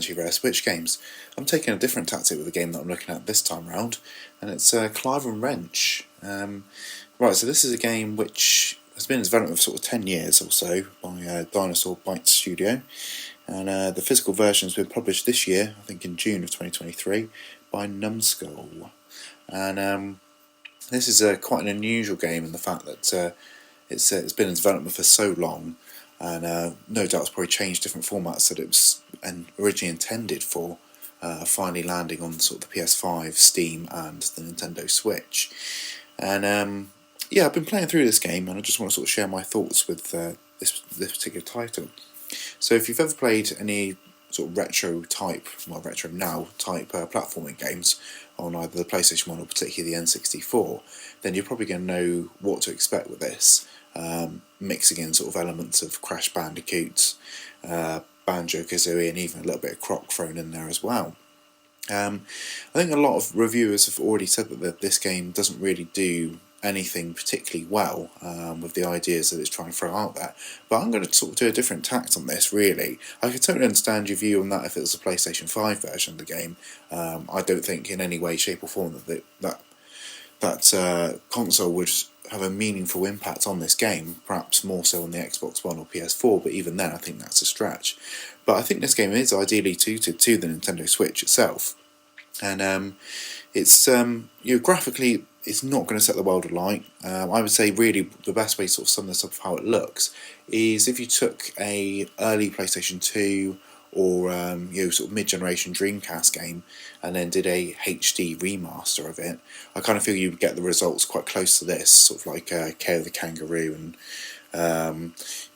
potentially rare Switch games. I'm taking a different tactic with the game that I'm looking at this time round, and it's Clive and Wrench. Right, so this is a game which has been in development for sort of 10 years or so by Dinosaur Byte Studio, and the physical version has been published this year, I think in June of 2023, by Numskull. And this is quite an unusual game in the fact that it's been in development for so long, and no doubt it's probably changed different formats that it was originally intended for, finally landing on sort of the PS5, Steam, and the Nintendo Switch. And yeah, I've been playing through this game, and I just want to sort of share my thoughts with this particular title. So if you've ever played any sort of retro now type platforming games on either the PlayStation 1 or particularly the N64, then you're probably going to know what to expect with this, mixing in sort of elements of Crash Bandicoot, Banjo-Kazooie, and even a little bit of Croc thrown in there as well. I think a lot of reviewers have already said that this game doesn't really do anything particularly well with the ideas that it's trying to throw out there, but I'm going to sort of do a different tact on this, really. I can totally understand your view on that if it was a PlayStation 5 version of the game. I don't think in any way, shape or form that console would have a meaningful impact on this game, perhaps more so on the Xbox One or PS4, but even then I think that's a stretch. But I think this game is ideally suited to the Nintendo Switch itself, and it's graphically it's not going to set the world alight. I would say really the best way to sort of sum this up of how it looks is if you took a early PlayStation 2 or sort of mid-generation Dreamcast game and then did a HD remaster of it, I kind of feel you would get the results quite close to this, sort of like K of the Kangaroo and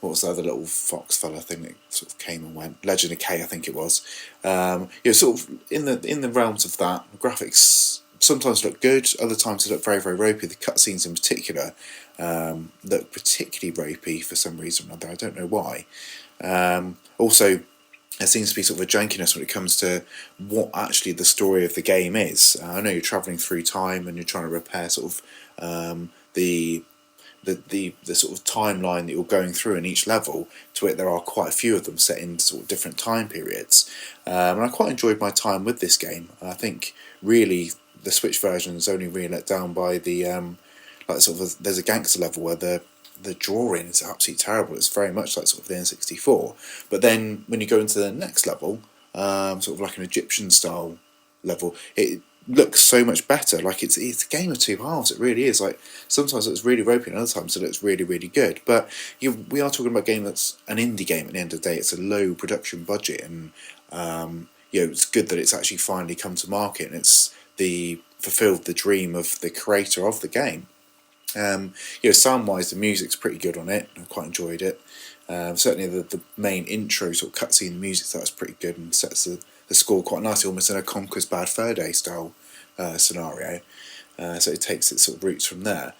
what was the other little fox fella thing that sort of came and went? Legend of K, I think it was. Sort of in the realms of that. Graphics sometimes look good, other times they look very, very ropey. The cutscenes in particular look particularly ropey for some reason or another. I don't know why. Also, there seems to be sort of a jankiness when it comes to what actually the story of the game is. I know you're travelling through time and you're trying to repair sort of the sort of timeline that you're going through in each level, to it there are quite a few of them set in sort of different time periods. And I quite enjoyed my time with this game. I think really the Switch version is only really let down by the there's a gangster level where the drawing is absolutely terrible. It's very much like sort of the N64. But then when you go into the next level, sort of like an Egyptian style level, it looks so much better. Like it's a game of two halves. It really is. Like sometimes it's really ropey, and other times it looks really, really good. But we are talking about a game that's an indie game. At the end of the day, it's a low production budget, and it's good that it's actually finally come to market, and it's fulfilled the dream of the creator of the game. Sound-wise, the music's pretty good on it. I quite enjoyed it. Certainly the main intro sort of cutscene music, that's pretty good and sets the score quite nicely, almost in a Conker's Bad Fur Day style scenario. So it takes its sort of roots from there.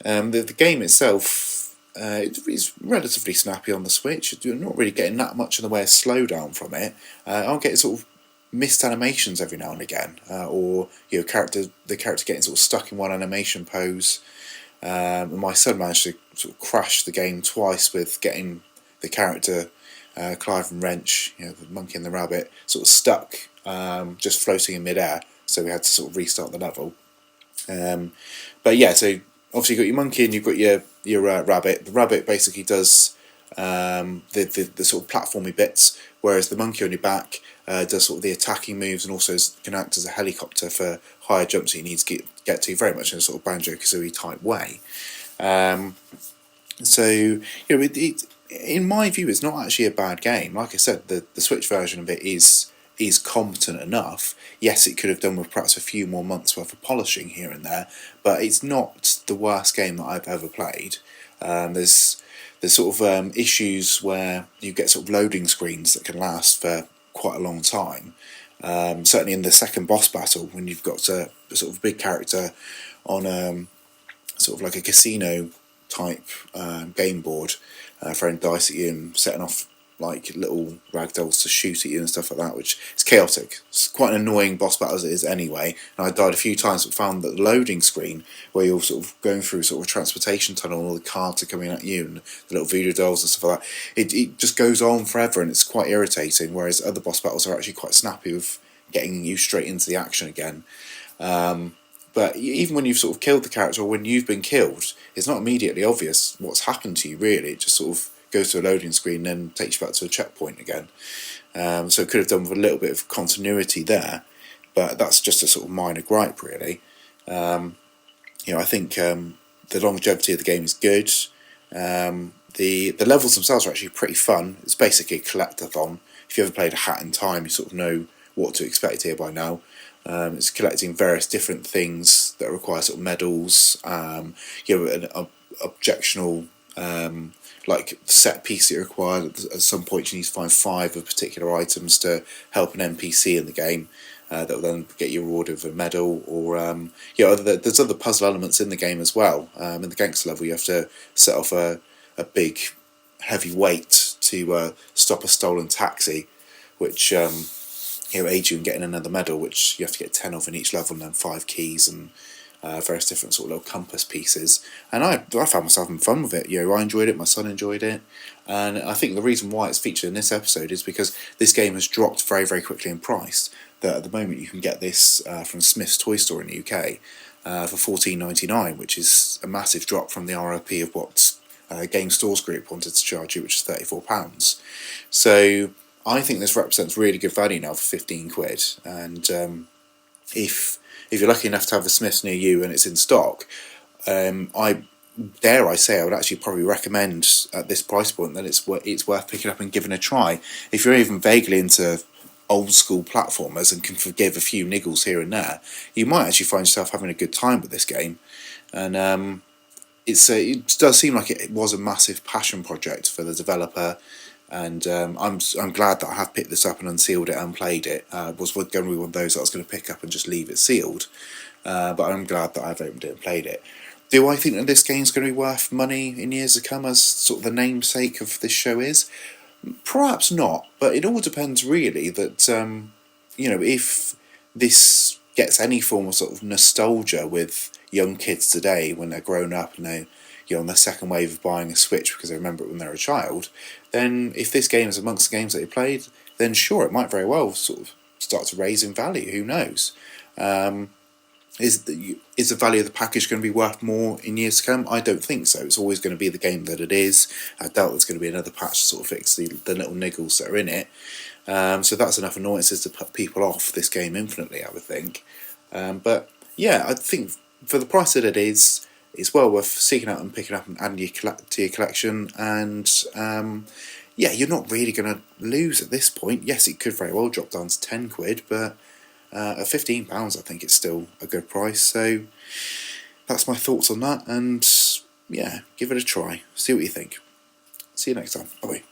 The game itself is relatively snappy on the Switch. You're not really getting that much in the way of slowdown from it. I'm getting sort of missed animations every now and again, or the character getting sort of stuck in one animation pose. And my son managed to sort of crash the game twice with getting the character Clive and Wrench, the monkey and the rabbit, sort of stuck, just floating in midair. So we had to sort of restart the level. But yeah, so obviously you've got your monkey and you've got your rabbit. The rabbit basically does the sort of platformy bits, whereas the monkey on your back does sort of the attacking moves and also can act as a helicopter for higher jumps that you need to get to, very much in a sort of Banjo-Kazooie type way. So in my view, it's not actually a bad game. Like I said, the Switch version of it is competent enough. Yes, it could have done with perhaps a few more months worth of polishing here and there, but it's not the worst game that I've ever played. There's sort of issues where you get sort of loading screens that can last for quite a long time. Certainly in the second boss battle, when you've got a sort of big character on sort of like a casino type game board, throwing dice at you and setting off like little ragdolls to shoot at you and stuff like that, which is chaotic. It's quite an annoying boss battle as it is anyway. And I died a few times, but found that the loading screen, where you're sort of going through sort of a transportation tunnel and all the cards are coming at you and the little voodoo dolls and stuff like that, it just goes on forever and it's quite irritating, whereas other boss battles are actually quite snappy with getting you straight into the action again. But even when you've sort of killed the character or when you've been killed, it's not immediately obvious what's happened to you, really. It just sort of goes to a loading screen and then takes you back to a checkpoint again. So it could have done with a little bit of continuity there, but that's just a sort of minor gripe, really. I think the longevity of the game is good. The levels themselves are actually pretty fun. It's basically a collectathon. If you ever played A Hat in Time, you sort of know what to expect here by now. It's collecting various different things that require sort of medals, an objectional like set piece that you require. At some point you need to find 5 of particular items to help an NPC in the game that will then get you rewarded with a medal, or there's other puzzle elements in the game as well. In the gangster level you have to set off a big heavy weight to stop a stolen taxi, which aids you in getting another medal, which you have to get 10 of in each level, and then 5 keys and various different sort of little compass pieces. And I found myself having fun with it. I enjoyed it, my son enjoyed it, and I think the reason why it's featured in this episode is because this game has dropped very, very quickly in price. That at the moment you can get this from Smith's Toy Store in the UK for $14.99, which is a massive drop from the RRP of what Game Stores Group wanted to charge you, which is £34. So I think this represents really good value now for 15 quid, and if you're lucky enough to have the Smiths near you and it's in stock, I would actually probably recommend at this price point that it's worth picking up and giving a try. If you're even vaguely into old school platformers and can forgive a few niggles here and there, you might actually find yourself having a good time with this game. And it does seem like it was a massive passion project for the developer. And I'm glad that I have picked this up and unsealed it and played it. Was going to be one of those that I was going to pick up and just leave it sealed, but I'm glad that I've opened it and played it. Do I think that this game's going to be worth money in years to come, as sort of the namesake of this show is? Perhaps not, but it all depends really. That if this gets any form of sort of nostalgia with young kids today when they're grown up and they're on their second wave of buying a Switch because they remember it when they were a child, then if this game is amongst the games that they played, then sure, it might very well sort of start to raise in value. Who knows? Is the value of the package going to be worth more in years to come? I don't think so. It's always going to be the game that it is. I doubt there's going to be another patch to sort of fix the little niggles that are in it. So that's enough annoyances to put people off this game infinitely, I would think. But yeah, I think for the price that it is, it's well worth seeking out and picking up and adding to your collection. And you're not really going to lose at this point. Yes, it could very well drop down to 10 quid, but at £15 I think it's still a good price. So that's my thoughts on that, and yeah, give it a try, see what you think. See you next time. Bye.